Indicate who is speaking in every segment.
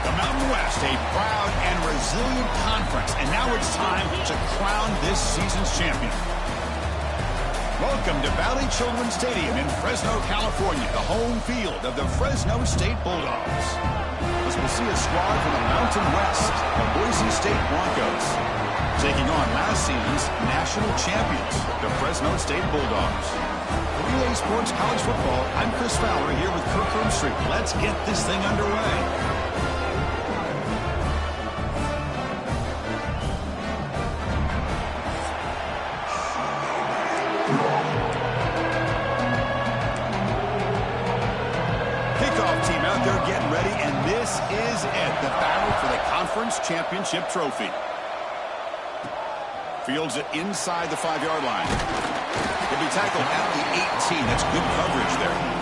Speaker 1: The Mountain West, a proud and resilient conference. And now it's time to crown this season's champion. Welcome to Valley Children's Stadium in Fresno, California, the home field of the Fresno State Bulldogs. As we'll see a squad from the Mountain West, the Boise State Broncos, taking on last season's national champions, the Fresno State Bulldogs. For EA Sports College Football, I'm Chris Fowler here with Kirk Herbstreit. Let's get this thing underway. Getting ready, and this is it, the battle for the conference championship trophy. Fields it inside the 5-yard line. He'll be tackled at the 18. That's good coverage there.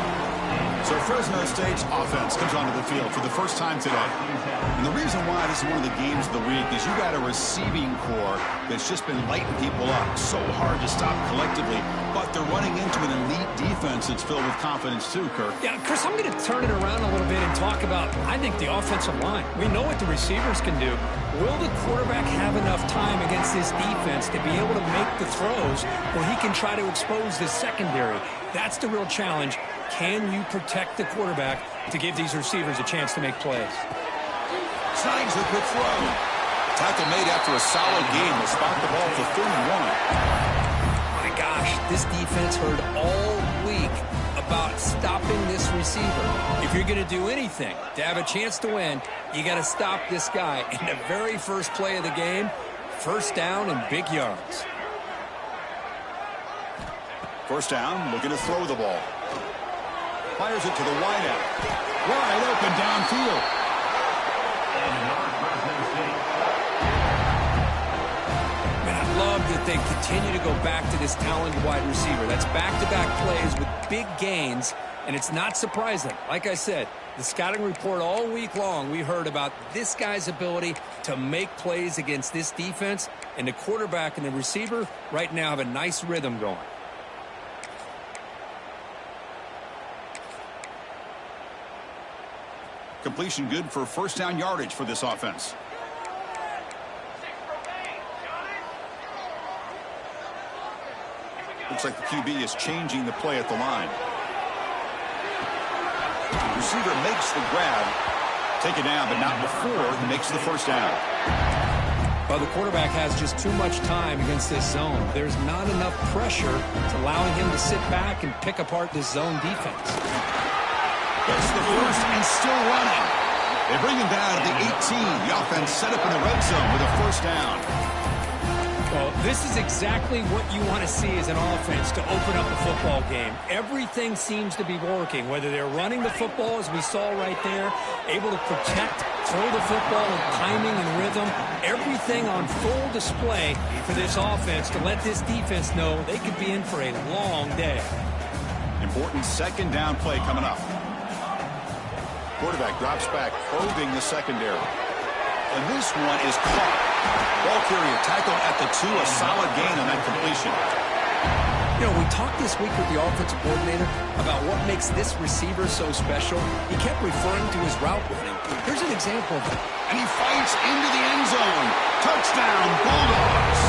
Speaker 1: So Fresno State's offense comes onto the field for the first time today. And the reason why this is one of the games of the week is you got a receiving core that's just been lighting people up. So hard to stop collectively, but they're running into an elite defense that's filled with confidence too, Kirk.
Speaker 2: Yeah, Chris, I'm going to turn it around a little bit and talk about, I think, the offensive line. We know what the receivers can do. Will the quarterback have enough time against this defense to be able to make the throws where he can try to expose the secondary? That's the real challenge. Can you protect the quarterback to give these receivers a chance to make plays?
Speaker 1: Signs the quick throw. Tackle made after a solid game. Will spot the ball for 31.
Speaker 2: My gosh, this defense heard all week about stopping this receiver. If you're going to do anything to have a chance to win, you got to stop this guy. In the very first play of the game, first down and big yards.
Speaker 1: First down, looking to throw the ball. Fires it to the wideout. Wide open downfield.
Speaker 2: Man, I love that they continue to go back to this talented wide receiver. That's back-to-back plays with big gains, and it's not surprising. Like I said, the scouting report all week long, we heard about this guy's ability to make plays against this defense, and the quarterback and the receiver right now have a nice rhythm going.
Speaker 1: Completion good for first down yardage for this offense. Looks like the QB is changing the play at the line. The receiver makes the grab. Take it down, but not before he makes the first down.
Speaker 2: Well, the quarterback has just too much time against this zone. There's not enough pressure to allowing him to sit back and pick apart this zone defense.
Speaker 1: Gets the first and still running. They bring him down at the 18. The offense set up in the red zone with a first down.
Speaker 2: Well, this is exactly what you want to see as an offense to open up a football game. Everything seems to be working, whether they're running the football, as we saw right there, able to protect, throw the football with timing and rhythm, everything on full display for this offense to let this defense know they could be in for a long day.
Speaker 1: Important second down play coming up. Quarterback drops back, probing the secondary. And this one is caught. Ball carrier tackled at the 2, a solid gain on that completion.
Speaker 2: You know, we talked this week with the offensive coordinator about what makes this receiver so special. He kept referring to his route running. Here's an example of it.
Speaker 1: And he fights into the end zone. Touchdown, Bulldogs.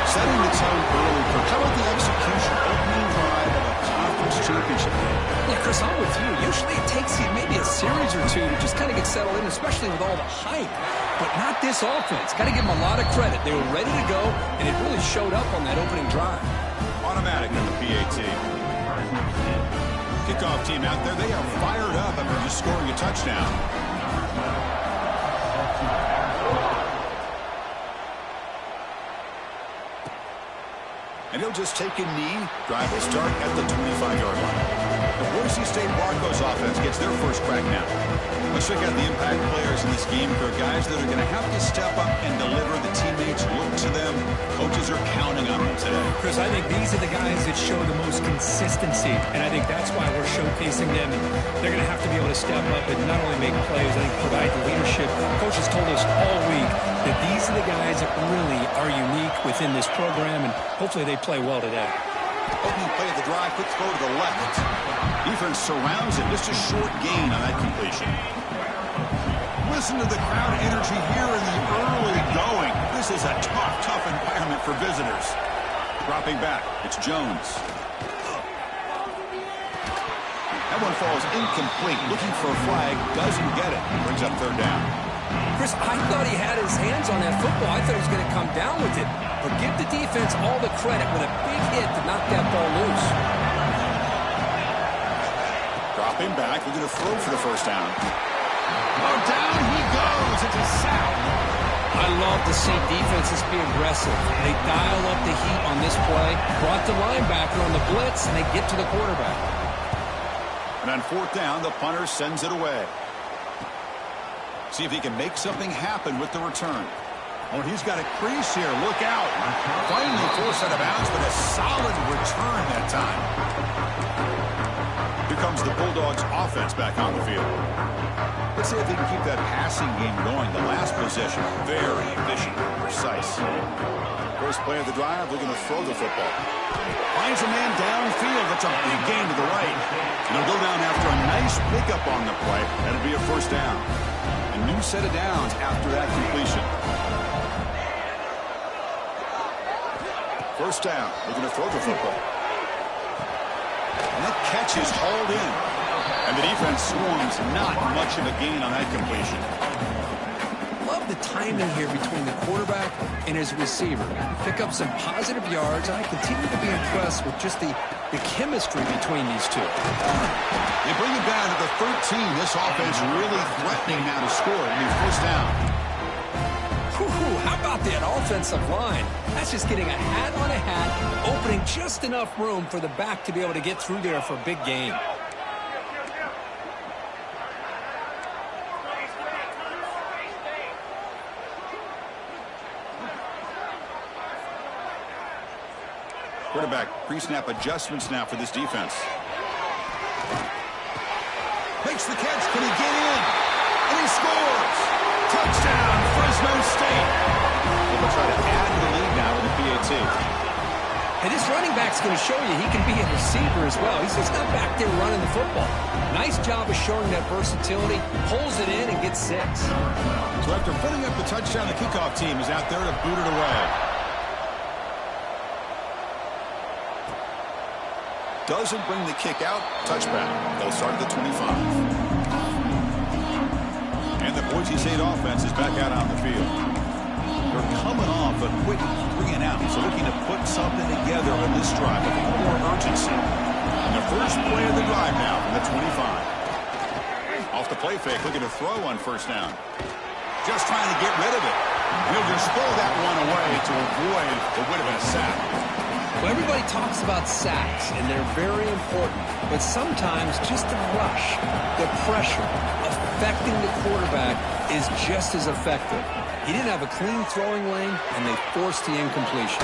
Speaker 1: Setting the tone early. How about the execution? Opening drive of a conference championship game.
Speaker 2: Yeah, Chris, I'm with you. Usually it takes you maybe a series or two to just kind of get settled in, especially with all the hype. But not this offense. Got to give them a lot of credit. They were ready to go, and it really showed up on that opening drive.
Speaker 1: Automatic on the PAT. Kickoff team out there. They are fired up after just scoring a touchdown. And he'll just take a knee. Drive will start at the 25-yard line. The Boise State Broncos offense gets their first crack now. Let's check out the impact players in this game. They're guys that are going to have to step up and deliver. The teammates look to them. Coaches are counting on them today.
Speaker 2: Chris, I think these are the guys that show the most consistency, and I think that's why we're showcasing them. And they're going to have to be able to step up and not only make plays, I think provide the leadership. Coaches told us all week that these are the guys that really are unique within this program, and hopefully they play well today.
Speaker 1: Opening play of the drive, quick throw to the left. Defense surrounds it. Just a short gain on that completion. Listen to the crowd energy here in the early going. This is a tough environment for visitors. Dropping back, it's Jones. That one falls incomplete. Looking for a flag, doesn't get it. Brings up third down.
Speaker 2: Chris, I thought he had his hands on that football. I thought he was going to come down with it. But give the defense all the credit with a big hit to knock that ball loose.
Speaker 1: Dropping back, looking to throw for the first down. Oh, down he goes. It's a sack.
Speaker 2: I love to see defenses be aggressive. They dial up the heat on this play, brought the linebacker on the blitz, and they get to the quarterback.
Speaker 1: And on fourth down, the punter sends it away. See if he can make something happen with the return. Oh, he's got a crease here. Look out. Finally forced out of bounds, but a solid return that time. Here comes the Bulldogs offense back on the field. Let's see if they can keep that passing game going. The last possession, very efficient and precise. First play of the drive, looking to throw the football. Finds a man downfield. That's a big gain to the right. And he'll go down after a nice pickup on the play. That'll be a first down. A new set of downs after that completion. First down, looking to throw the football. And that catch is hauled in. And the defense swarms, not much of a gain on that completion.
Speaker 2: Love the timing here between the quarterback and his receiver. Pick up some positive yards, and I continue to be impressed with just the chemistry between these two.
Speaker 1: They bring it down to the 13. This offense really threatening now to score. I mean, first down.
Speaker 2: How about that offensive line? That's just getting a hat on a hat, opening just enough room for the back to be able to get through there for a big gain.
Speaker 1: Quarterback pre-snap adjustments now for this defense. Makes the catch. Can he get in? And he scores! Touchdown, Fresno State. They'll try to add to the lead now with the PAT.
Speaker 2: And this running back's going to show you he can be a receiver as well. He's just not back there running the football. Nice job of showing that versatility. Pulls it in and gets 6.
Speaker 1: So after putting up the touchdown, the kickoff team is out there to boot it away. Doesn't bring the kick out. Touchback. They'll start at the 25. And the Boise State offense is back out on the field. They're coming off a quick 3 and out, so looking to put something together on this drive with a little more urgency. And the first play of the drive now from the 25. Off the play fake, looking to throw on first down. Just trying to get rid of it. He'll just throw that one away to avoid what would have been a sack.
Speaker 2: Well, everybody talks about sacks, and they're very important. But sometimes just the rush, the pressure, affecting the quarterback is just as effective. He didn't have a clean throwing lane, and they forced the incompletion.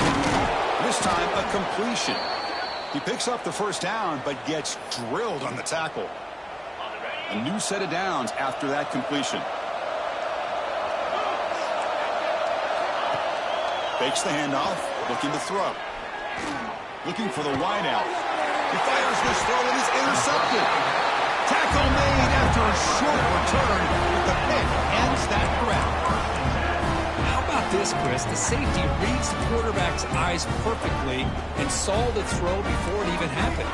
Speaker 1: This time, a completion. He picks up the first down, but gets drilled on the tackle. A new set of downs after that completion. Fakes the handoff, looking to throw. Looking for the wide out. He fires this throw and is intercepted. Tackle made after a short return, but the pick ends that threat.
Speaker 2: How about this, Chris? The safety reads the quarterback's eyes perfectly and saw the throw before it even happened.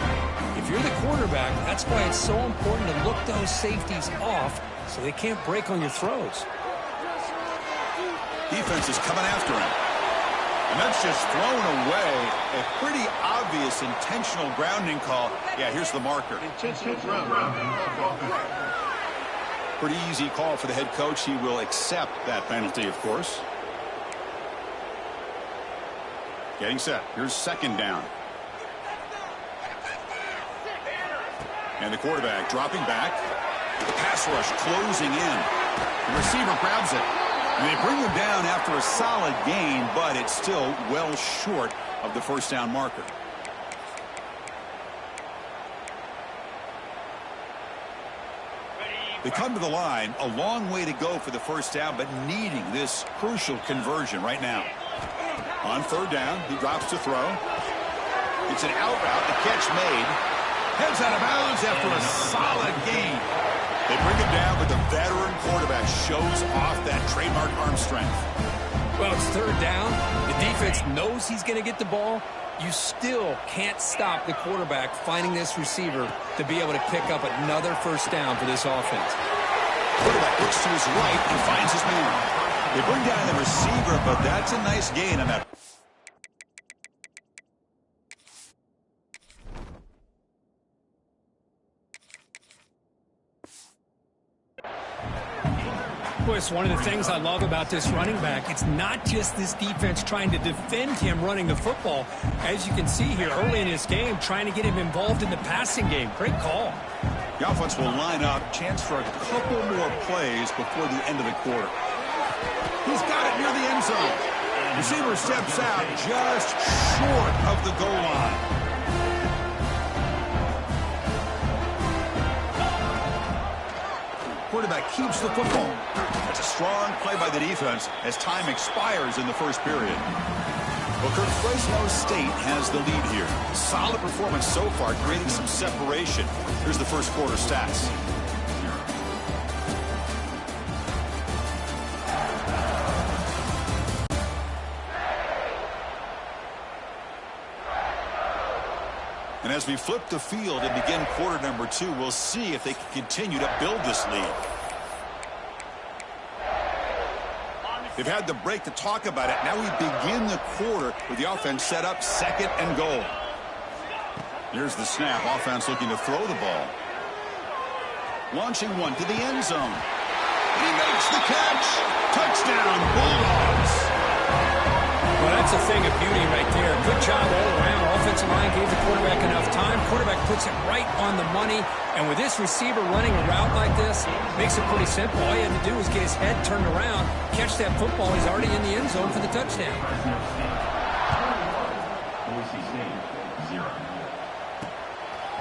Speaker 2: If you're the quarterback, that's why it's so important to look those safeties off so they can't break on your throws.
Speaker 1: Defense is coming after him. And that's just thrown away. A pretty obvious intentional grounding call. Yeah, here's the marker.
Speaker 3: Intentional grounding.
Speaker 1: Pretty easy call for the head coach. He will accept that penalty, of course. Getting set. Here's second down. And the quarterback dropping back. The pass rush closing in. The receiver grabs it. And they bring him down after a solid gain, but it's still well short of the first down marker. They come to the line, a long way to go for the first down, but needing this crucial conversion right now. On third down, he drops to throw. It's an out route, the catch made. Heads out of bounds after a solid gain. They bring him down, but the veteran quarterback shows off that trademark arm strength.
Speaker 2: Well, it's third down. The defense knows he's going to get the ball. You still can't stop the quarterback finding this receiver to be able to pick up another first down for this offense.
Speaker 1: Quarterback looks to his right and finds his man. They bring down the receiver, but that's a nice gain on that.
Speaker 2: It's one of the things I love about this running back. It's not just this defense trying to defend him running the football. As you can see here early in this game, trying to get him involved in the passing game. Great call.
Speaker 1: The offense will line up. Chance for a couple more plays before the end of the quarter. He's got it near the end zone. Receiver steps out just short of the goal line. Quarterback keeps the football. That's a strong play by the defense as time expires in the first period. Well, Kirk, Fresno State has the lead here. Solid performance so far, creating some separation. Here's the first quarter stats. And as we flip the field and begin quarter number 2, we'll see if they can continue to build this lead. They've had the break to talk about it. Now we begin the quarter with the offense set up, second and goal. Here's the snap. Offense looking to throw the ball. Launching one to the end zone. He makes the catch. Touchdown, Bulldogs.
Speaker 2: Well, that's a thing of beauty right there. Good job all around. Offensive line gave the quarterback enough time. Quarterback puts it right on the money. And with this receiver running a route like this, makes it pretty simple. All you had to do was get his head turned around, catch that football. He's already in the end zone for the touchdown.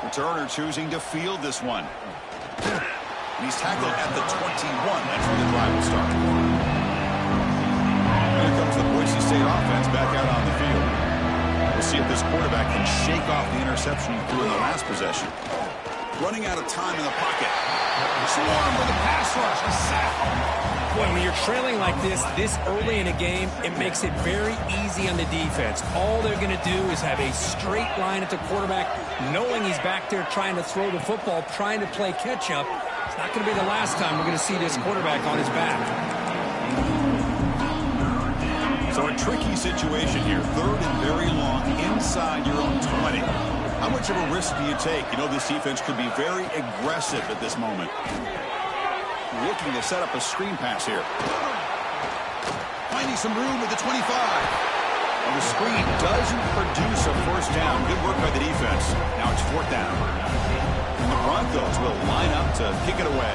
Speaker 1: Returner choosing to field this one. And he's tackled at the 21. That's where the drive will start. Here comes the Boise State offense back out on the field. We'll see if this quarterback can shake off the interception he threw in the last possession. Running out of time in the pocket. Swarm with a pass rush. A sack.
Speaker 2: Boy, when you're trailing like this early in a game, it makes it very easy on the defense. All they're going to do is have a straight line at the quarterback, knowing he's back there trying to throw the football, trying to play catch-up. It's not going to be the last time we're going to see this quarterback on his back.
Speaker 1: So a tricky situation here. Third and very long inside your own 20. How much of a risk do you take? You know this defense could be very aggressive at this moment. Looking to set up a screen pass here. Finding some room at the 25. And the screen doesn't produce a first down. Good work by the defense. Now it's fourth down. And the Broncos will line up to kick it away.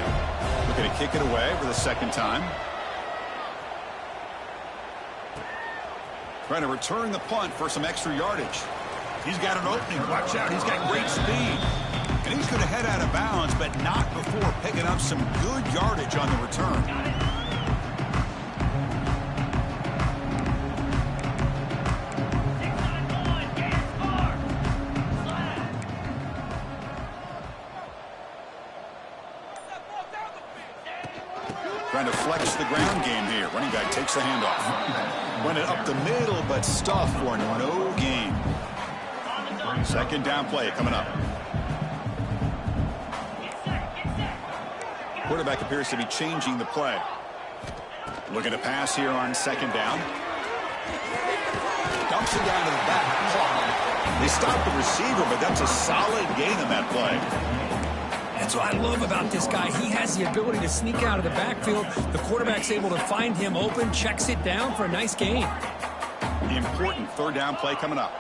Speaker 1: Looking to kick it away for the second time. Trying to return the punt for some extra yardage. He's got an opening. Watch out. He's got great speed. And he's going to head out of bounds, but not before picking up some good yardage on the return. Trying to flex the ground game here. Running back takes the handoff. Went it up the middle, but stuffed for no gain. Second down play coming up. Quarterback appears to be changing the play. Looking to pass here on second down. Dumps it down to the back. They stopped the receiver, but that's a solid gain on that play.
Speaker 2: That's what I love about this guy. He has the ability to sneak out of the backfield. The quarterback's able to find him open, checks it down for a nice gain.
Speaker 1: The important third down play coming up.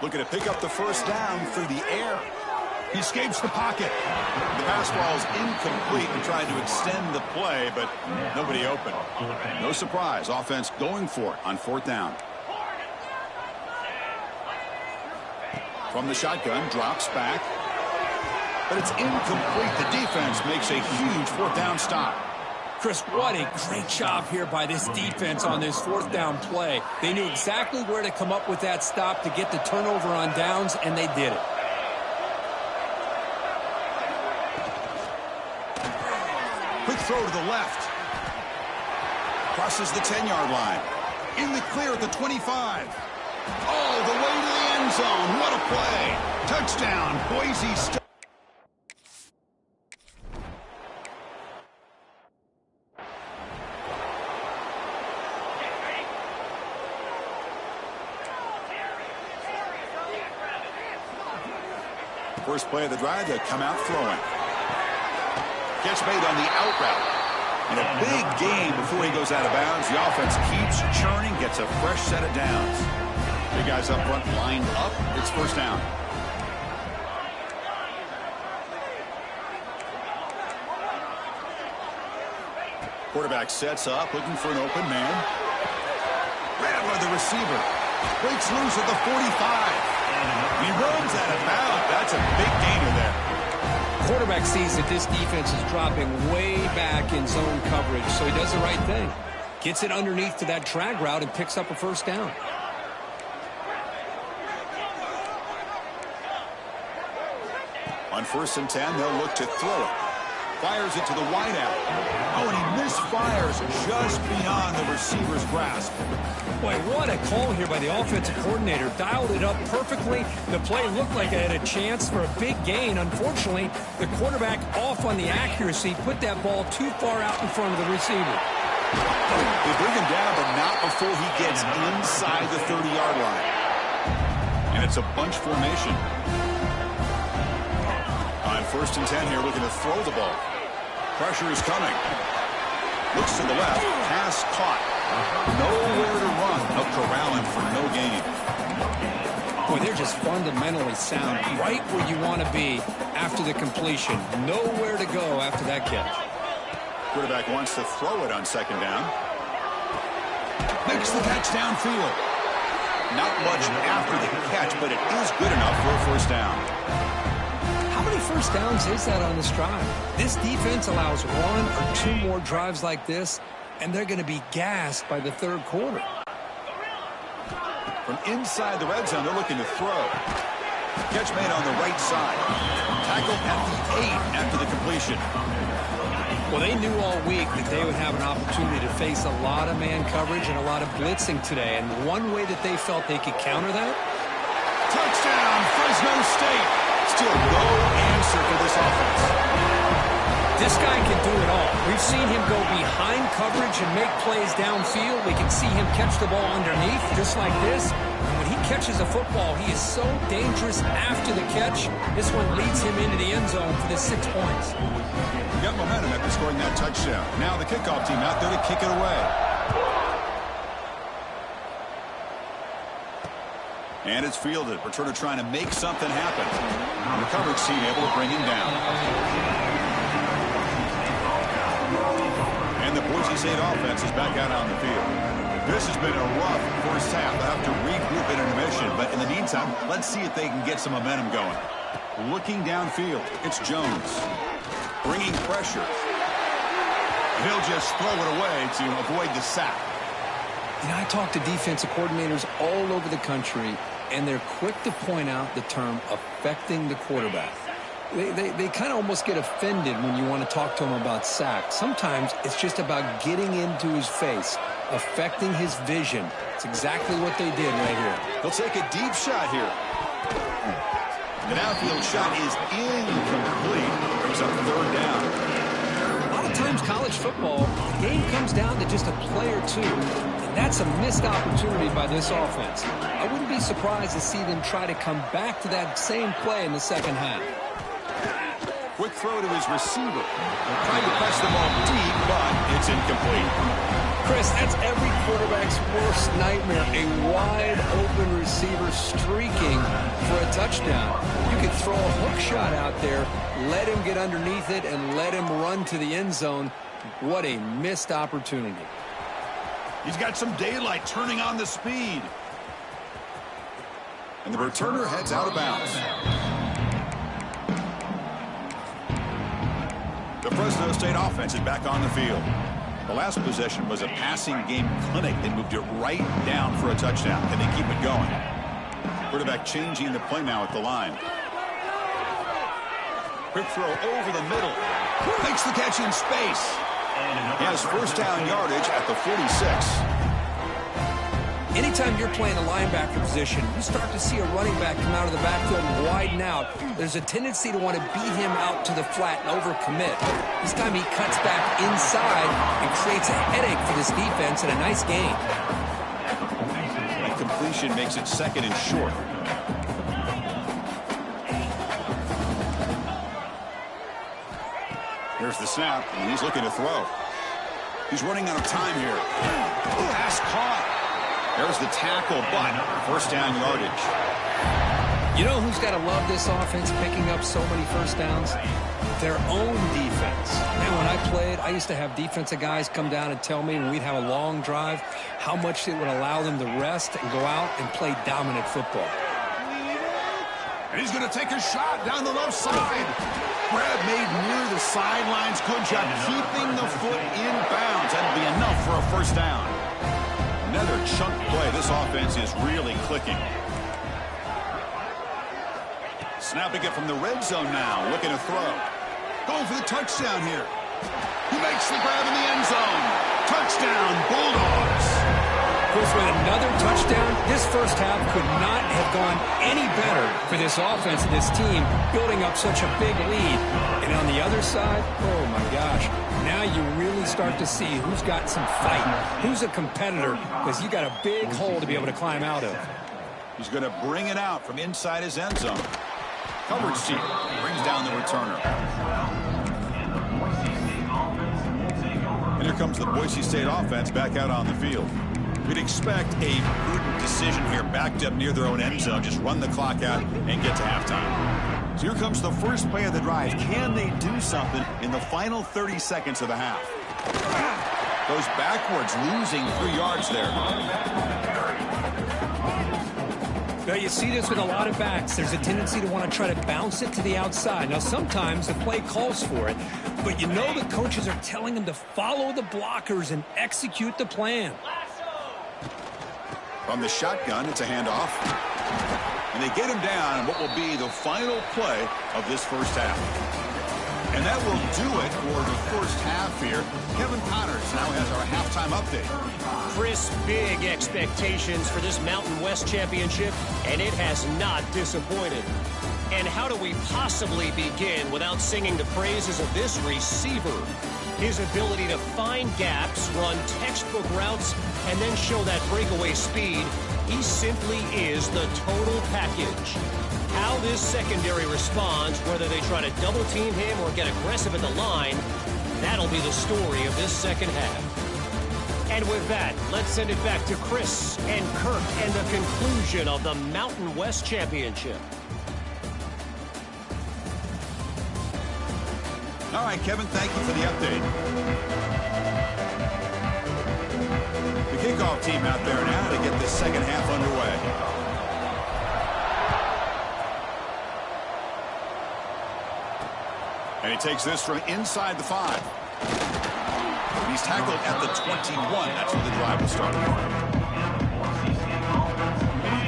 Speaker 1: Looking to pick up the first down through the air. He escapes the pocket. The pass ball is incomplete and trying to extend the play, but nobody open. No surprise. Offense going for it on fourth down. From the shotgun, drops back. But it's incomplete. The defense makes a huge fourth down stop.
Speaker 2: Chris, what a great job here by this defense on this fourth down play. They knew exactly where to come up with that stop to get the turnover on downs, and they did it.
Speaker 1: Quick throw to the left. Crosses the 10-yard line. In the clear at the 25. All the way to the end zone. What a play. Touchdown, Boise State. First play of the drive, they come out throwing. Catch made on the out route. And a big gain before he goes out of bounds. The offense keeps churning, gets a fresh set of downs. Big guys up front lined up. It's first down. Quarterback sets up, looking for an open man. Grabbed by the receiver. Breaks loose at the 45. He runs out of bounds. That's a big gainer there.
Speaker 2: Quarterback sees that this defense is dropping way back in zone coverage, so he does the right thing. Gets it underneath to that drag route and picks up a first down.
Speaker 1: On 1st and 10, they'll look to throw it. Fires it to the wideout. Oh, and he misfires just beyond the receiver's grasp.
Speaker 2: Boy, what a call here by the offensive coordinator. Dialed it up perfectly. The play looked like it had a chance for a big gain. Unfortunately, the quarterback off on the accuracy, put that ball too far out in front of the receiver.
Speaker 1: They bring him down, but not before he gets inside the 30-yard line. And it's a bunch formation. On 1st and 10 here, looking to throw the ball. Pressure is coming. Looks to the left. Pass caught. Nowhere to run. No corralling for no gain.
Speaker 2: Boy, they're just fundamentally sound. Right where you want to be after the completion. Nowhere to go after that catch.
Speaker 1: Quarterback wants to throw it on 2nd down. Makes the catch downfield. Not much after the catch, but it is good enough for a first down.
Speaker 2: How many first downs is that on this drive? This defense allows 1 or 2 more drives like this, and they're going to be gassed by the 3rd quarter.
Speaker 1: From inside the red zone, they're looking to throw. Catch made on the right side. Tackle at the 8 after the completion.
Speaker 2: Well, they knew all week that they would have an opportunity to face a lot of man coverage and a lot of blitzing today, and one way that they felt they could counter that?
Speaker 1: Touchdown, Fresno State. Still no answer for this offense.
Speaker 2: This guy can do it all. We've seen him go behind coverage and make plays downfield. We can see him catch the ball underneath, just like this. And when he catches a football, he is so dangerous after the catch. This one leads him into the end zone for the 6 points.
Speaker 1: He got momentum after scoring that touchdown. Now the kickoff team out there to kick it away. And it's fielded. Returner trying to make something happen. The coverage team able to bring him down. And the Boise State offense is back out on the field. This has been a rough first half. They'll have to regroup in intermission. But in the meantime, let's see if they can get some momentum going. Looking downfield, it's Jones. Bringing pressure. He'll just throw it away to avoid the sack.
Speaker 2: You know, I talk to defensive coordinators all over the country, and they're quick to point out the term affecting the quarterback. They kind of almost get offended when you want to talk to them about sacks. Sometimes it's just about getting into his face, affecting his vision. It's exactly what they did right here.
Speaker 1: He'll take a deep shot here. An outfield shot is incomplete. Brings up 3rd down.
Speaker 2: A lot of times college football, the game comes down to just a play or two. That's a missed opportunity by this offense. I wouldn't be surprised to see them try to come back to that same play in the 2nd half.
Speaker 1: Quick throw to his receiver. Trying to press the ball deep, but it's incomplete.
Speaker 2: Chris, that's every quarterback's worst nightmare. A wide open receiver streaking for a touchdown. You could throw a hook shot out there, let him get underneath it, and let him run to the end zone. What a missed opportunity.
Speaker 1: He's got some daylight turning on the speed. And the returner heads out of bounds. The Fresno State offense is back on the field. The last possession was a passing game clinic. They moved it right down for a touchdown. Can they keep it going? Quarterback changing the play now at the line. Quick throw over the middle. Makes the catch in space. He has first down yardage at the 46.
Speaker 2: Anytime you're playing a linebacker position, you start to see a running back come out of the backfield and widen out. There's a tendency to want to beat him out to the flat and overcommit. This time he cuts back inside and creates a headache for this defense and a nice gain.
Speaker 1: That completion makes it second and short. Here's the snap, and he's looking to throw. He's running out of time here. Pass caught. There's the tackle, but first down yardage.
Speaker 2: You know who's got to love this offense picking up so many first downs? Their own defense. Man, when I played, I used to have defensive guys come down and tell me when we'd have a long drive how much it would allow them to rest and go out and play dominant football.
Speaker 1: And he's going to take a shot down the left side. Grab made near the sidelines. Good job keeping the foot in bounds. That'll be enough for a first down. Another chunk play. This offense is really clicking. Snapping it from the red zone now. Looking to throw. Going for the touchdown here. He makes the grab in the end zone. Touchdown, Bulldogs.
Speaker 2: Of course, with another touchdown, this first half could not have gone any better for this offense and this team, building up such a big lead. And on the other side, oh my gosh, now you really start to see who's got some fight, who's a competitor, because you got a big hole to be able to climb out of.
Speaker 1: He's going to bring it out from inside his end zone. Coverage team brings down the returner. And here comes the Boise State offense back out on the field. We'd expect a prudent decision here, backed up near their own end zone. Just run the clock out and get to halftime. So here comes the first play of the drive. Can they do something in the final 30 seconds of the half? Goes backwards, losing 3 yards there.
Speaker 2: Now, you see this with a lot of backs. There's a tendency to want to try to bounce it to the outside. Now, sometimes the play calls for it, but you know the coaches are telling them to follow the blockers and execute the plan.
Speaker 1: From the shotgun, it's a handoff. And they get him down in what will be the final play of this first half. And that will do it for the first half here. Kevin Connors now has our halftime update.
Speaker 3: Chris, big expectations for this Mountain West Championship, and it has not disappointed. And how do we possibly begin without singing the praises of this receiver? His ability to find gaps, run textbook routes, and then show that breakaway speed, he simply is the total package. How this secondary responds, whether they try to double-team him or get aggressive at the line, that'll be the story of this second half. And with that, let's send it back to Chris and Kirk and the conclusion of the Mountain West Championship.
Speaker 1: All right, Kevin, thank you for the update. The kickoff team out there now to get this second half underway. And he takes this from inside the 5. He's tackled at the 21. That's where the drive will start.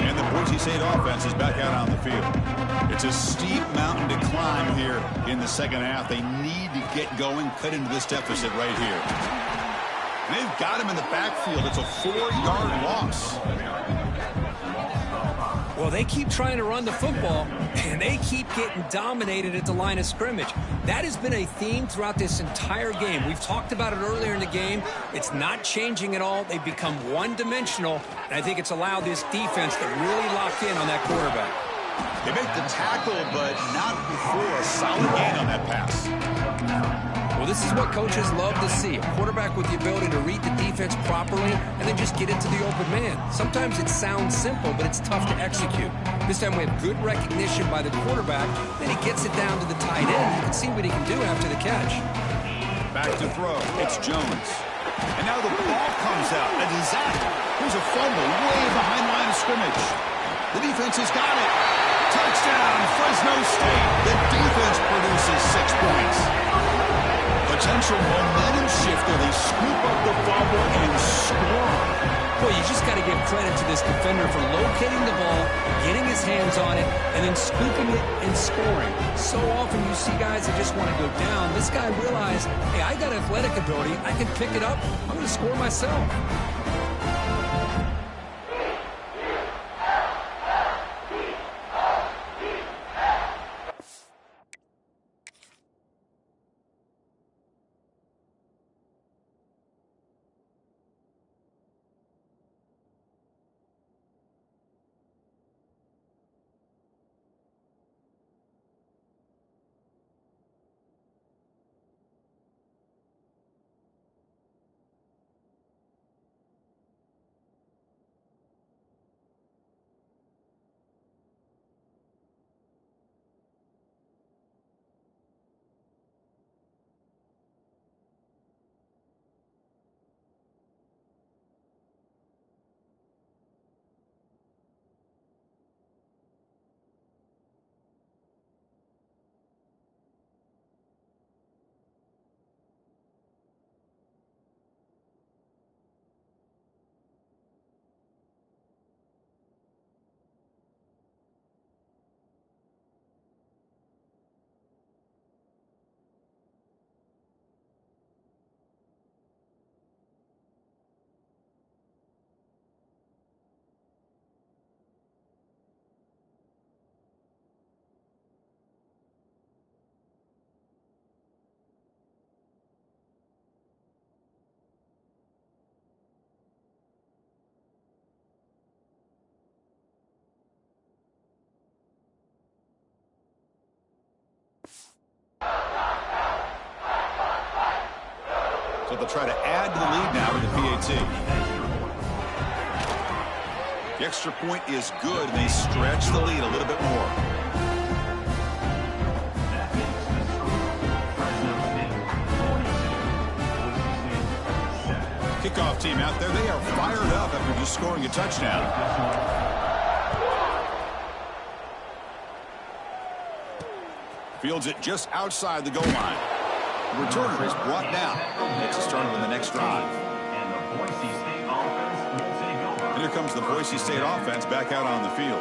Speaker 1: And the Boise State offense is back out on the field. It's a steep mountain to climb here in the second half. They need to get going, cut into this deficit right here. And they've got him in the backfield. It's a 4-yard loss.
Speaker 2: Well, they keep trying to run the football, and they keep getting dominated at the line of scrimmage. That has been a theme throughout this entire game. We've talked about it earlier in the game. It's not changing at all. They've become one-dimensional, and I think it's allowed this defense to really lock in on that quarterback.
Speaker 1: They make the tackle, but not before a solid gain on that pass.
Speaker 2: Well, this is what coaches love to see. A quarterback with the ability to read the defense properly and then just get into the open man. Sometimes it sounds simple, but it's tough to execute. This time we have good recognition by the quarterback. Then he gets it down to the tight end. You can see what he can do after the catch.
Speaker 1: Back to throw. It's Jones. And now the ball comes out. A disaster. Here's a fumble way behind the line of scrimmage. The defense has got it. Touchdown, Fresno State. The defense produces 6 points. Potential momentum shifter. They scoop up the fumble and score.
Speaker 2: Well, you just got to give credit credit to this defender for locating the ball, getting his hands on it, and then scooping it and scoring. So often you see guys that just want to go down. This guy realized, hey, I got athletic ability. I can pick it up. I'm going to score myself.
Speaker 1: So they'll try to add to the lead now with the PAT. The extra point is good, and they stretch the lead a little bit more. Kickoff team out there. They are fired up after just scoring a touchdown. Fields it just outside the goal line. The returner is brought down. Makes a start on the next drive. And here comes the Boise State offense back out on the field.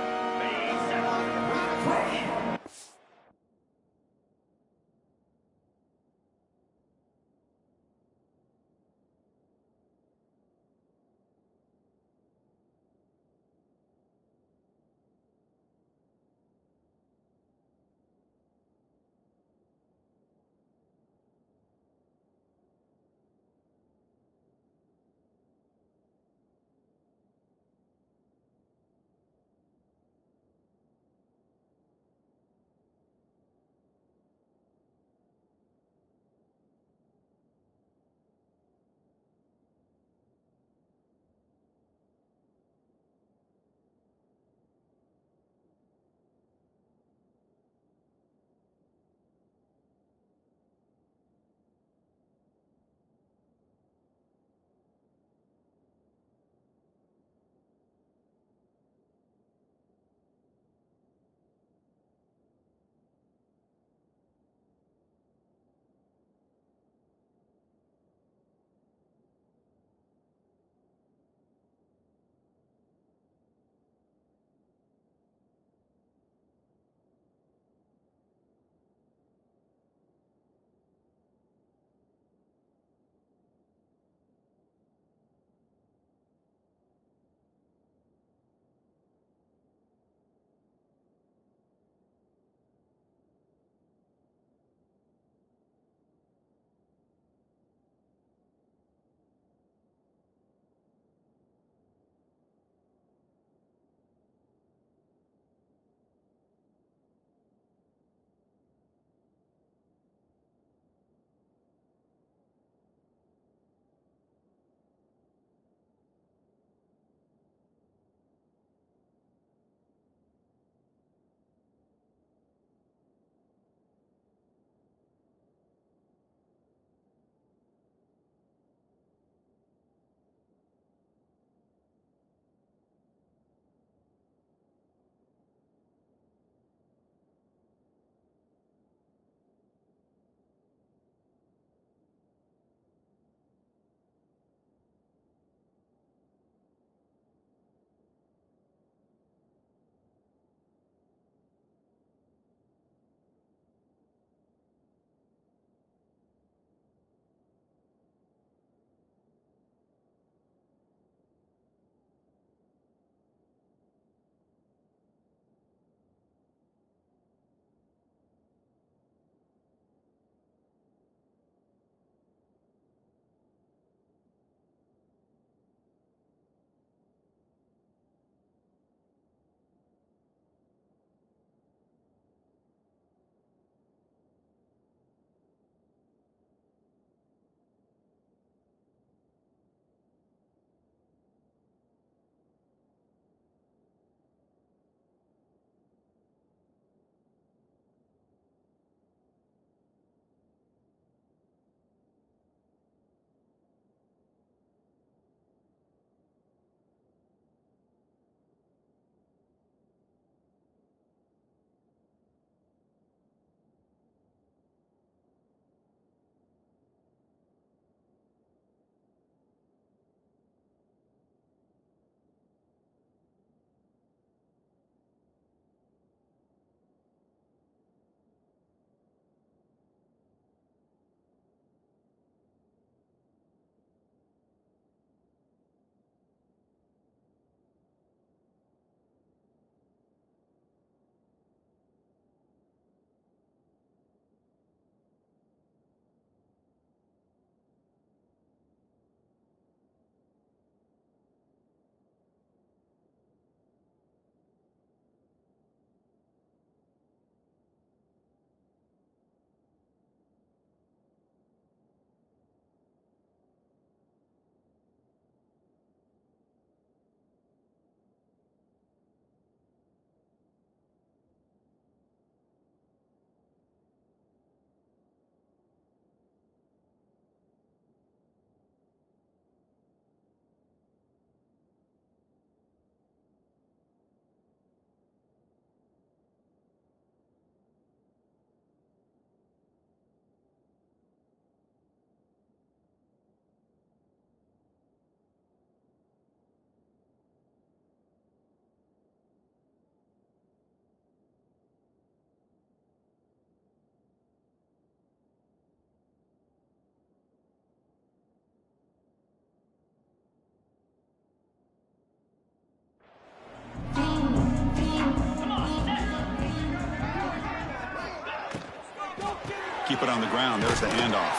Speaker 1: keep it on the ground. There's the handoff.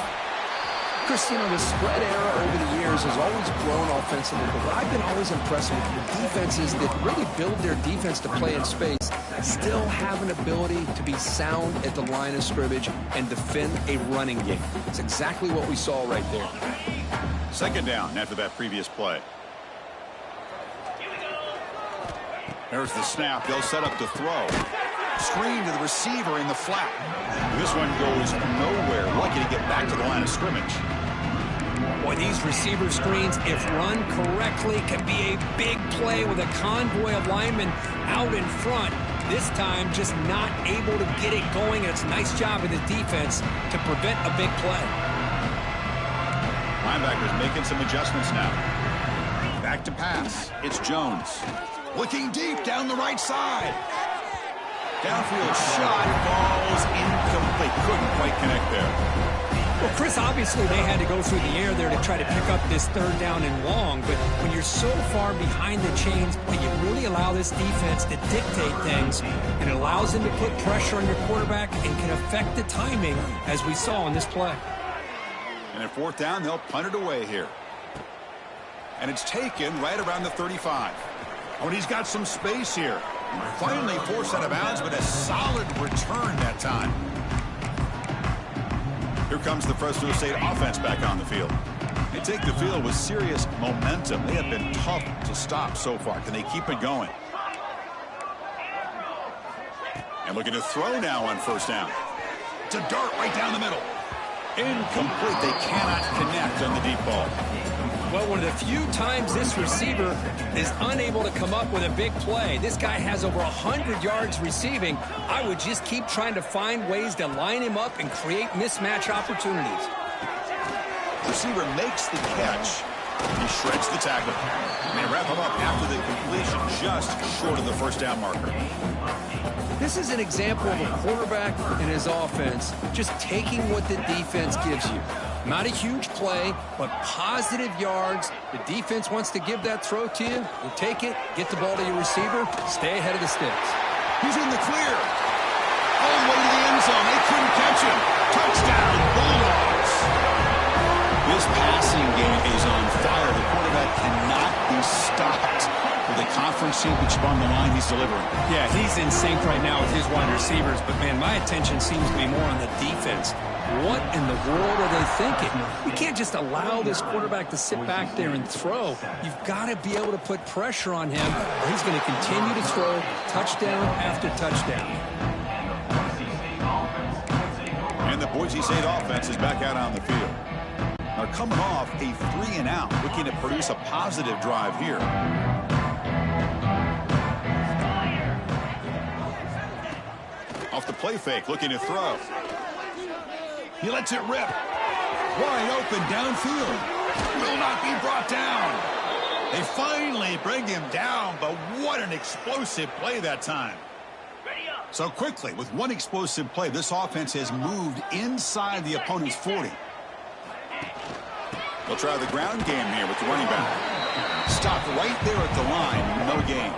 Speaker 4: Chris, you know, the spread era over the years has always grown offensively, but what I've been always impressed with the defenses that really build their defense to play in space still have an ability to be sound at the line of scrimmage and defend a running game. It's exactly what we saw right there.
Speaker 1: Second down after that previous play. There's the snap. They'll set up to throw. Screen to the receiver in the flat. This one goes nowhere. Lucky to get back to the line of scrimmage.
Speaker 2: Boy, these receiver screens, if run correctly, can be a big play with a convoy of linemen out in front. This time, just not able to get it going. And it's a nice job of the defense to prevent a big play.
Speaker 1: Linebackers making some adjustments now. Back to pass. It's Jones. Looking deep down the right side. Downfield shot falls incomplete. Couldn't quite connect there.
Speaker 2: Well, Chris, obviously they had to go through the air there to try to pick up this third down and long, but when you're so far behind the chains, you really allow this defense to dictate things, and it allows them to put pressure on your quarterback and can affect the timing, as we saw in this play.
Speaker 1: And at fourth down, they'll punt it away here. And it's taken right around the 35. Oh, and he's got some space here. Finally forced out of bounds, but a solid return that time. Here comes the Fresno State offense back on the field. They take the field with serious momentum. They have been tough to stop so far. Can they keep it going? And looking to throw now on first down. To dart right down the middle. Incomplete. They cannot connect on the deep ball.
Speaker 2: Well, one of the few times this receiver is unable to come up with a big play. This guy has over 100 yards receiving. I would just keep trying to find ways to line him up and create mismatch opportunities.
Speaker 1: Receiver makes the catch. He shreds the tackle. And they wrap him up after the completion, just short of the first down marker.
Speaker 4: This is an example of a quarterback and his offense just taking what the defense gives you. Not a huge play, but positive yards. The defense wants to give that throw to you. You take it, get the ball to your receiver, stay ahead of the sticks.
Speaker 1: He's in the clear. All the way to the end zone. They couldn't catch him. Touchdown, Bulldogs. This passing game is on fire. The quarterback cannot be stopped. With a conference championship on the line, he's delivering.
Speaker 2: Yeah, he's in sync right now with his wide receivers, but man, my attention seems to be more on the defense. What in the world are they thinking? You can't just allow this quarterback to sit back there and throw. You've got to be able to put pressure on him, or he's going to continue to throw touchdown after touchdown.
Speaker 1: And the Boise State offense is back out on the field. They're coming off a 3-and-out, looking to produce a positive drive here. Off the play fake, looking to throw. He lets it rip. Wide open downfield. Will not be brought down. They finally bring him down, but what an explosive play that time. So quickly, with one explosive play, this offense has moved inside the opponent's 40. They'll try the ground game here with the running back. Stopped right there at the line, no gain.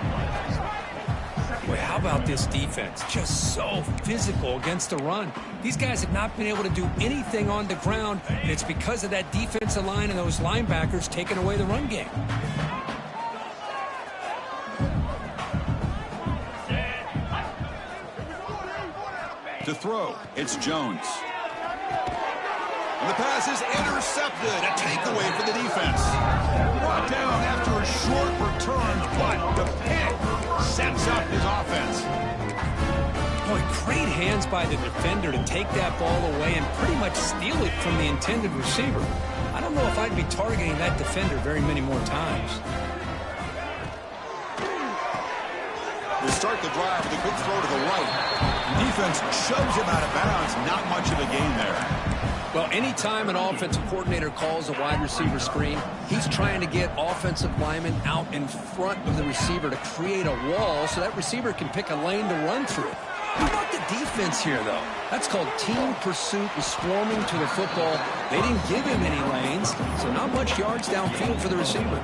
Speaker 2: Boy, how about this defense? Just so physical against the run. These guys have not been able to do anything on the ground, and it's because of that defensive line and those linebackers taking away the run game.
Speaker 1: To throw, it's Jones. And the pass is intercepted. A takeaway for the defense. Brought down after a short return, but the pick sets up his offense.
Speaker 2: Boy, great hands by the defender to take that ball away and pretty much steal it from the intended receiver. I don't know if I'd be targeting that defender very many more times.
Speaker 1: They start the drive with a quick throw to the right. The defense shoves him out of bounds. Not much of a gain there.
Speaker 4: Well, anytime an offensive coordinator calls a wide receiver screen, he's trying to get offensive linemen out in front of the receiver to create a wall so that receiver can pick a lane to run through. How about the defense here, though? That's called team pursuit and swarming to the football. They didn't give him any lanes, so not much yards downfield for the receiver.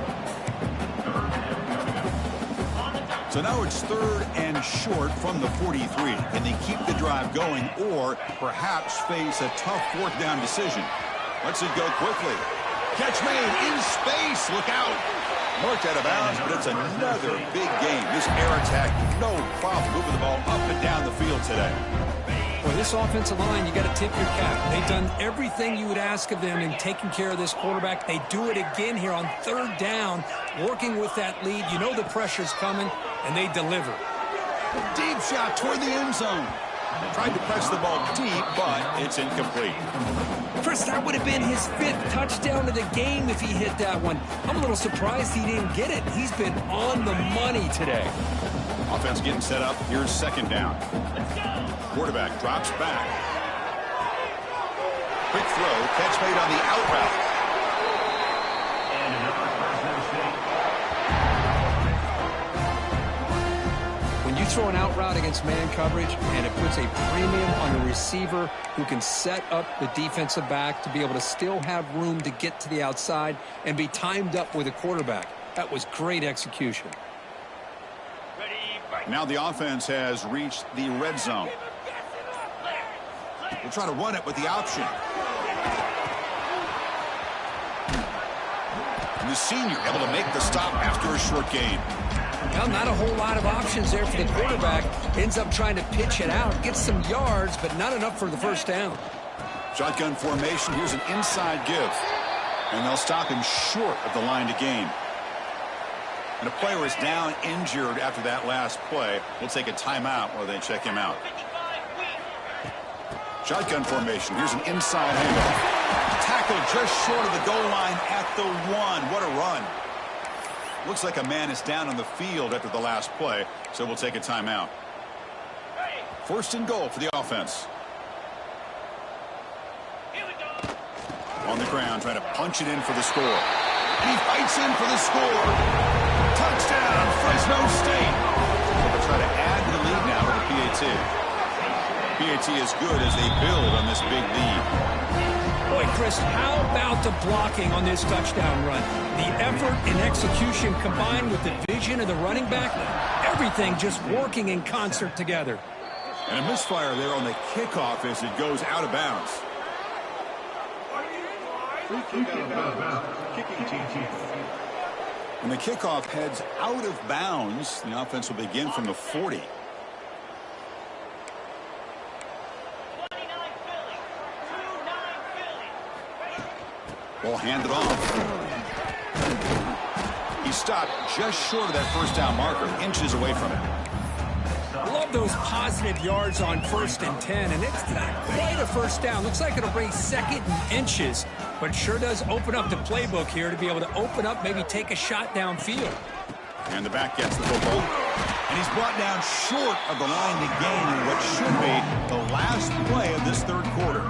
Speaker 1: So now it's 3rd and short from the 43. Can they keep the drive going or perhaps face a tough 4th down decision? Lets it go quickly. Catch made in space. Look out. Marked out of bounds, but it's another big game. This air attack, no problem moving the ball up and down the field today.
Speaker 2: Well, this offensive line, you got to tip your cap. They've done everything you would ask of them in taking care of this quarterback. They do it again here on 3rd down, working with that lead. You know the pressure's coming, and they deliver.
Speaker 1: Deep shot toward the end zone. Tried to press the ball deep, but it's incomplete.
Speaker 2: Chris, that would have been his 5th touchdown of the game if he hit that one. I'm a little surprised he didn't get it. He's been on the money today.
Speaker 1: Offense getting set up. Here's 2nd down. Quarterback drops back. Quick throw. Catch made on the out route.
Speaker 2: When you throw an out route against man coverage, and it puts a premium on a receiver who can set up the defensive back to be able to still have room to get to the outside and be timed up with a quarterback. That was great execution.
Speaker 1: Now the offense has reached the red zone. We'll try to run it with the option. And the senior able to make the stop after a short gain.
Speaker 2: Well, not a whole lot of options there for the quarterback. Ends up trying to pitch it out, gets some yards, but not enough for the 1st down.
Speaker 1: Shotgun formation. Here's an inside give. And they'll stop him short of the line to gain. And a player is down injured after that last play. We'll take a timeout while they check him out. Shotgun formation. Here's an inside handoff. Tackled just short of the goal line at the 1. What a run. Looks like a man is down on the field after the last play, so we'll take a timeout. 1st and goal for the offense. On the ground, trying to punch it in for the score. And he fights in for the score. Touchdown, Fresno State. They'll try to add to the lead now with the PAT. PAT is good as they build on this big lead.
Speaker 2: Boy, Chris, how about the blocking on this touchdown run? The effort and execution combined with the vision of the running back, everything just working in concert together.
Speaker 1: And a misfire there on the kickoff as it goes out of bounds. When the kickoff heads out of bounds, the offense will begin from the 40. Ball handed off. He stopped just short of that 1st down marker, inches away from it.
Speaker 2: Love those positive yards on 1st and 10, and it's not quite a 1st down. Looks like it'll bring 2nd and inches, but sure does open up the playbook here to be able to open up, maybe take a shot downfield.
Speaker 1: And the back gets the football. And he's brought down short of the line to gain in what should be the last play of this 3rd quarter.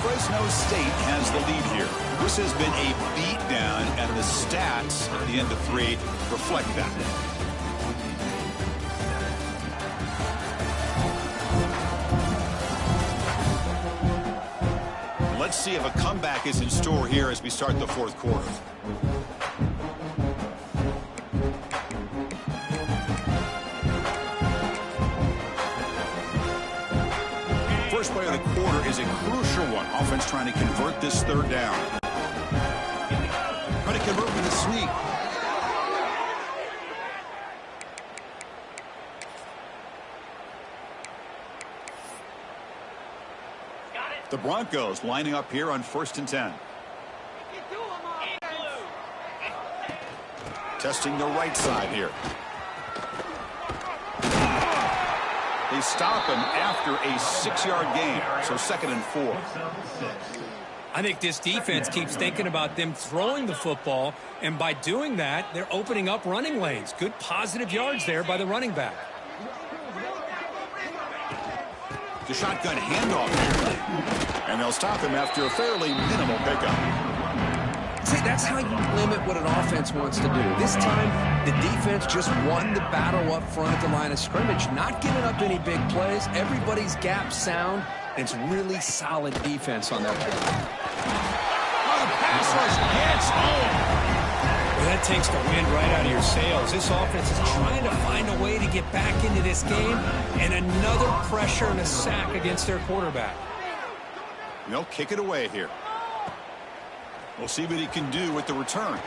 Speaker 1: Fresno State has the lead here. This has been a beatdown, and the stats at the end of 3 reflect that. Let's see if a comeback is in store here as we start the 4th quarter. First play of the quarter is a crucial one. Offense trying to convert this 3rd down. Trying to convert with a sneak. The Broncos lining up here on 1st and 10. Testing the right side here. They stop him after a 6-yard gain, so 2nd and 4.
Speaker 2: I think this defense keeps thinking about them throwing the football, and by doing that, they're opening up running lanes. Good positive yards there by the running back.
Speaker 1: The shotgun handoff here. And they'll stop him after a fairly minimal pickup.
Speaker 4: See, that's how you limit what an offense wants to do. This time, the defense just won the battle up front at the line of scrimmage, not giving up any big plays. Everybody's gap sound, and it's really solid defense on that play.
Speaker 1: Oh, the pass rush gets home.
Speaker 2: Well, that takes the wind right out of your sails. This offense is trying to find a way to get back into this game, and another pressure and a sack against their quarterback.
Speaker 1: They'll kick it away here. We'll see what he can do with the return.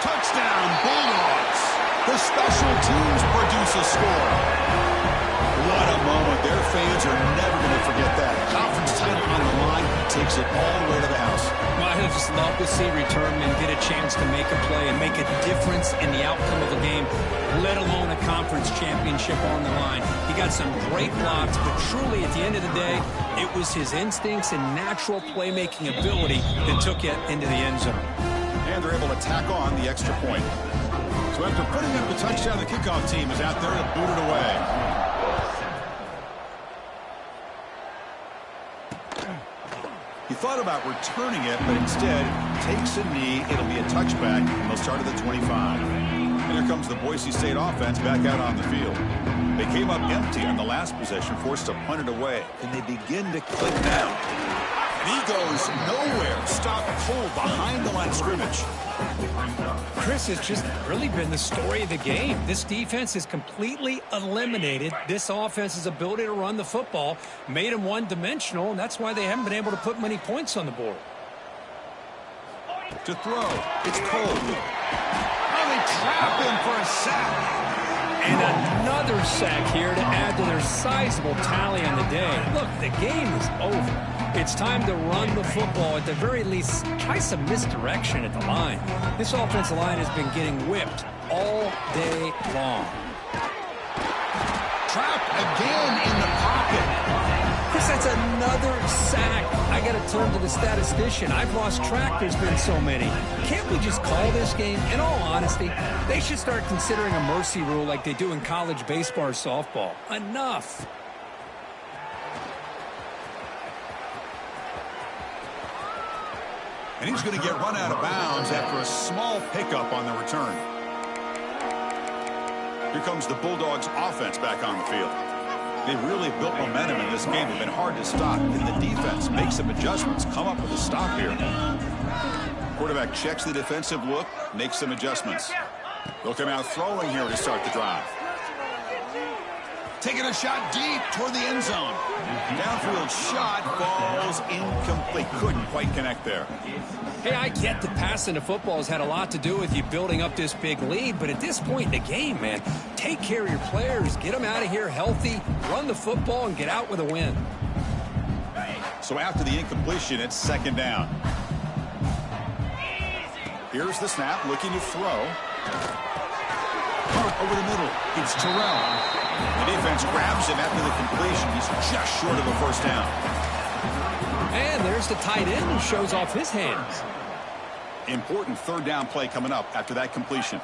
Speaker 1: Touchdown, Bulldogs. The special teams produce a score. What a moment. Their fans are never going to forget that. Conference title on the line takes it all the way to the house.
Speaker 2: Well, I just love to see return men get a chance to make a play and make a difference in the outcome of a game, let alone a conference championship on the line. He got some great blocks, but truly at the end of the day, it was his instincts and natural playmaking ability that took it into the end zone.
Speaker 1: And they're able to tack on the extra point. So after putting up the touchdown, the kickoff team is out there to boot it away. He thought about returning it, but instead takes a knee. It'll be a touchback, and they'll start at the 25. And here comes the Boise State offense back out on the field. They came up empty on the last possession, forced to punt it away. And they begin to click now. And he goes nowhere. Stop pull behind the line of scrimmage.
Speaker 2: Chris, has just really been the story of the game. This defense has completely eliminated this offense's ability to run the football, made them one-dimensional, and that's why they haven't been able to put many points on the board.
Speaker 1: To throw. It's Cole. Oh, they trap him for a sack.
Speaker 2: And another sack here to add to their sizable tally on the day. Look, the game is over. It's time to run the football. At the very least, try some misdirection at the line. This offensive line has been getting whipped all day long.
Speaker 1: Trapped again in the pocket.
Speaker 2: Chris, that's another sack. I got to turn to the statistician. I've lost track. There's been so many. Can't we just call this game? In all honesty, they should start considering a mercy rule like they do in college baseball or softball. Enough.
Speaker 1: And he's going to get run out of bounds after a small pickup on the return. Here comes the Bulldogs offense back on the field. They've really built momentum in this game. They've been hard to stop. And the defense makes some adjustments, come up with a stop here. Quarterback checks the defensive look, makes some adjustments. They'll come out throwing here to start the drive. Taking a shot deep toward the end zone. Downfield shot falls incomplete. Couldn't quite connect there.
Speaker 2: Hey, I get the passing of football has had a lot to do with you building up this big lead, but at this point in the game, man, take care of your players, get them out of here healthy, run the football, and get out with a win.
Speaker 1: So after the incompletion, it's second down. Here's the snap, looking to throw. Over the middle, it's Terrell. The defense grabs him after the completion. He's just short of a first down.
Speaker 2: And there's the tight end who shows off his hands.
Speaker 1: Important third down play coming up after that completion.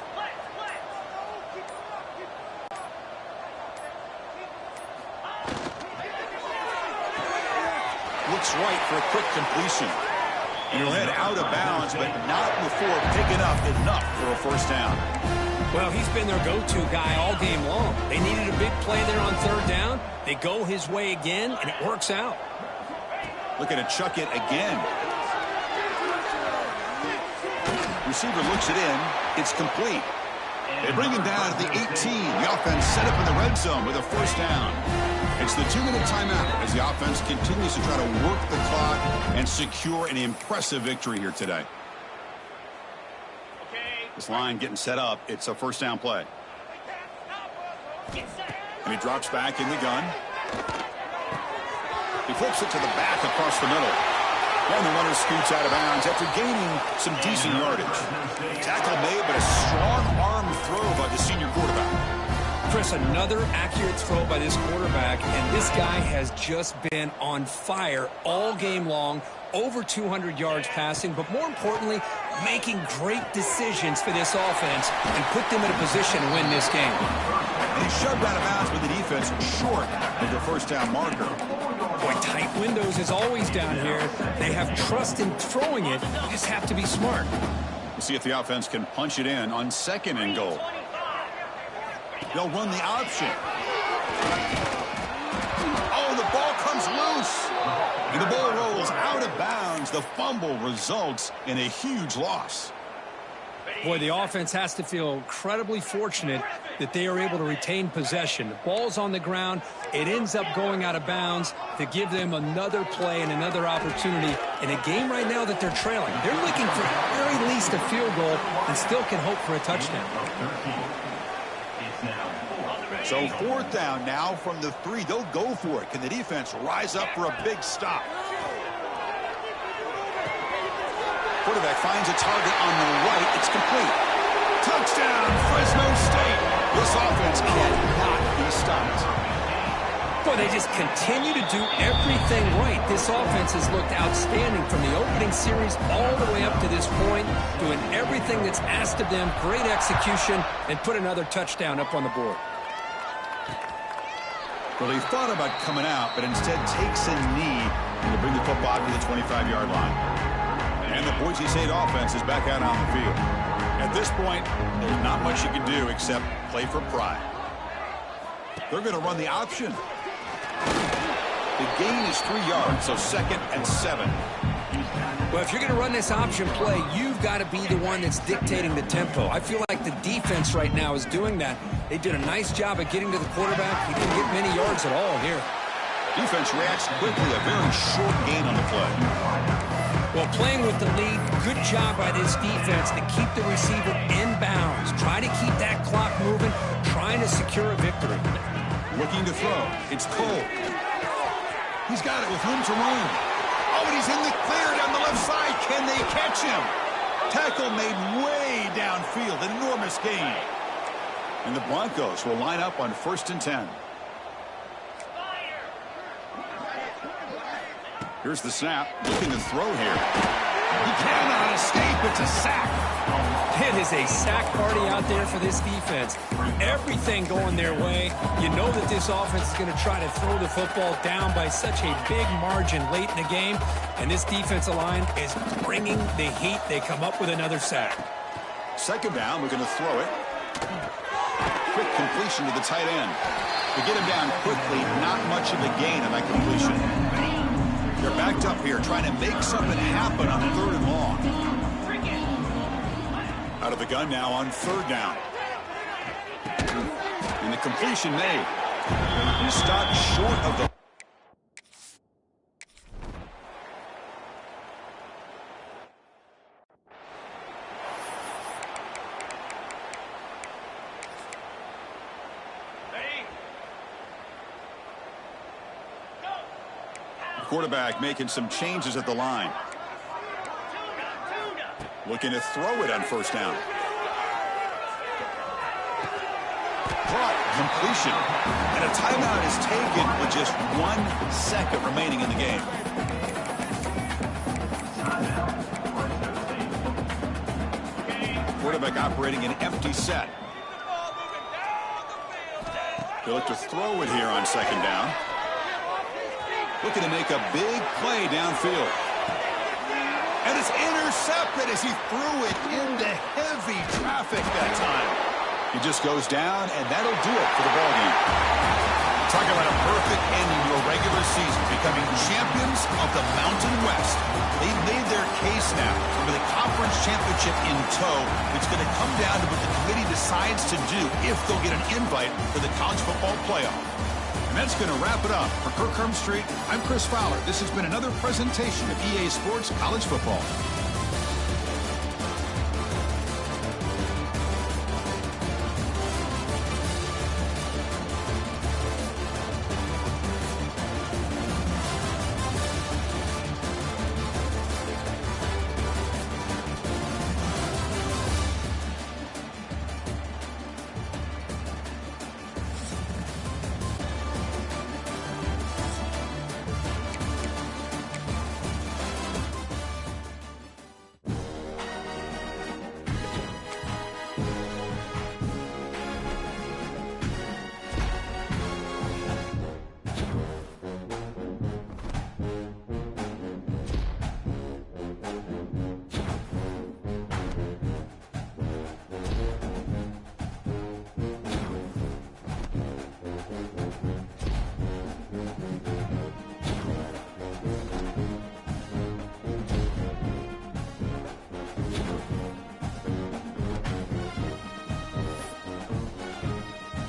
Speaker 1: Looks right for a quick completion. And he'll head out of bounds, but not before picking up enough for a first down.
Speaker 2: Well, he's been their go-to guy all game long. They needed a big play there on third down. They go his way again, and it works out.
Speaker 1: Looking to chuck it again. Receiver looks it in. It's complete. They bring him down at the 18. The offense set up in the red zone with a first down. It's the 2-minute timeout as the offense continues to try to work the clock and secure an impressive victory here today. This line getting set up. It's a first down play. And he drops back in the gun. He flips it to the back across the middle. And the runner scoots out of bounds after gaining some decent yardage. Tackle made, but a strong arm throw by the senior quarterback.
Speaker 2: Chris, another accurate throw by this quarterback, and this guy has just been on fire all game long, over 200 yards passing, but more importantly, making great decisions for this offense and put them in a position to win this game.
Speaker 1: And he shoved out of bounds with the defense short of the first down marker.
Speaker 2: Boy, tight windows is always down here. They have trust in throwing it. You just have to be smart.
Speaker 1: We'll see if the offense can punch it in on 2nd and goal. They'll run the option. Oh, the ball comes loose. And the ball rolls out of bounds. The fumble results in a huge loss.
Speaker 2: Boy, the offense has to feel incredibly fortunate that they are able to retain possession. The ball's on the ground. It ends up going out of bounds to give them another play and another opportunity in a game right now that they're trailing. They're looking for at very least a field goal and still can hope for a touchdown.
Speaker 1: So 4th down now from the 3. They'll go for it. Can the defense rise up for a big stop? Quarterback finds a target on the right. It's complete. Touchdown, Fresno State. This offense cannot be stopped.
Speaker 2: Boy, they just continue to do everything right. This offense has looked outstanding from the opening series all the way up to this point, doing everything that's asked of them, great execution, and put another touchdown up on the board.
Speaker 1: Well, he thought about coming out, but instead takes a knee to bring the football to the 25-yard line. And the Boise State offense is back out on the field. At this point, there's not much you can do except play for pride. They're going to run the option. The gain is 3 yards, so 2nd and 7.
Speaker 2: Well, if you're going to run this option play, you've got to be the one that's dictating the tempo. I feel like the defense right now is doing that. They did a nice job of getting to the quarterback. He didn't get many yards at all here.
Speaker 1: Defense reacts quickly, a very short gain on the play.
Speaker 2: Well, playing with the lead, good job by this defense to keep the receiver in bounds. Try to keep that clock moving, trying to secure a victory.
Speaker 1: Looking to throw. It's Cole. He's got it with room to roam. Oh, and he's in the clear down the left side. Can they catch him? Tackle made way downfield. An enormous gain. And the Broncos will line up on 1st and 10. Here's the snap. Looking to throw here. He cannot escape. It's a sack.
Speaker 2: It is a sack party out there for this defense. Everything going their way. You know that this offense is going to try to throw the football down by such a big margin late in the game. And this defensive line is bringing the heat. They come up with another sack.
Speaker 1: 2nd down. We're going to throw it. Quick completion to the tight end. To get him down quickly, not much of a gain on that completion. They're backed up here trying to make something happen on 3rd and long. Out of the gun now on 3rd down. And the completion made. He stopped short of the... Quarterback making some changes at the line. Looking to throw it on 1st down. Caught. Completion. And a timeout is taken with just 1 second remaining in the game. Quarterback operating an empty set. They look to throw it here on 2nd down. Looking to make a big play downfield. And it's intercepted as he threw it into heavy traffic that time. He just goes down, and that'll do it for the ballgame. Talk about a perfect ending to a regular season, becoming champions of the Mountain West. They've made their case now for the conference championship in tow. It's going to come down to what the committee decides to do if they'll get an invite for the college football playoff. And that's going to wrap it up. For Kirk Street, I'm Chris Fowler. This has been another presentation of EA Sports College Football.